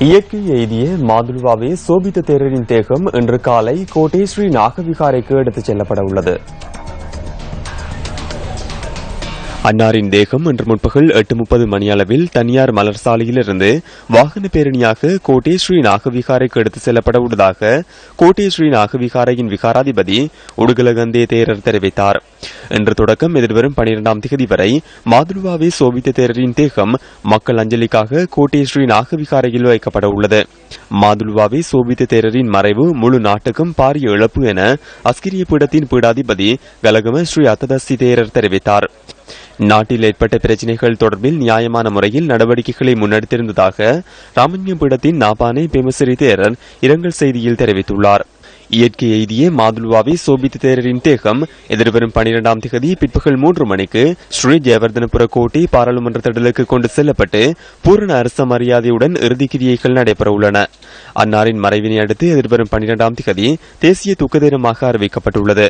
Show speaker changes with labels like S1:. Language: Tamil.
S1: இயற்கை எய்திய மாதுலுவாவே சோபித்த தேரரின் தேகம் இன்று காலை கோட்டை ஸ்ரீ நாகவிகாரைக்கு எடுத்துச் செல்லப்பட உள்ளது. அன்னாரின் தேகம் இன்று முற்பகல் 8:30 மணியளவில் தனியார் மலர் சாலையிலிருந்து வாகன பேரணியாக கோட்டை ஸ்ரீ நாகவிகாரைக்கு எடுத்துச் செல்லப்பட உள்ளதாக கோட்டை ஸ்ரீ நாகவிகாரையின் விகாராதிபதி உடுகலகந்தே தேரர் தெரிவித்தார். இன்று தொடக்கம் எதிர்வரும் 12ஆம் தேதி வரை மாதுலுவாவே சோபித்த தேரரின் தேகம் மக்கள் அஞ்சலிக்காக கோட்டை ஸ்ரீ நாகவிகாரையில் வைக்கப்பட உள்ளது. மாதுலுவாவே சோபித்த தேரரின் மறைவு முழு நாட்டுக்கும் பாரிய இழப்பு என அஸ்கிரிய பீடத்தின் பீடாதிபதி கலகம ஸ்ரீ அத்ததஸ்தி தேரர் தெரிவித்தார். நாட்டில் ஏற்பட்ட பிரச்சினைகள் தொடர்பில் நியாயமான முறையில் நடவடிக்கைகளை முன்னெடுத்திருந்ததாக ராமன்ய பீடத்தின் நாபானே பேமசிறி தேரர் இரங்கல் செய்தியில் தெரிவித்துள்ளார். இயற்கை எய்திய மாதுலுவாவே சோபித்த தேரரின் தேகம் எதிர்வரும் 12ஆம் தேதி பிற்பகல் 3 மணிக்கு ஸ்ரீ ஜெயவர்தனபுர கோட்டை பாராளுமன்ற திடலுக்கு கொண்டு செல்லப்பட்டு பூரண அரச மரியாதையுடன் இறுதிக்கிரியைகள் நடைபெற உள்ளன. அன்னாரின் மறைவினை அடுத்து எதிர்வரும் 12ஆம் தேதி தேசிய துக்க தினமாக அறிவிக்கப்பட்டுள்ளது.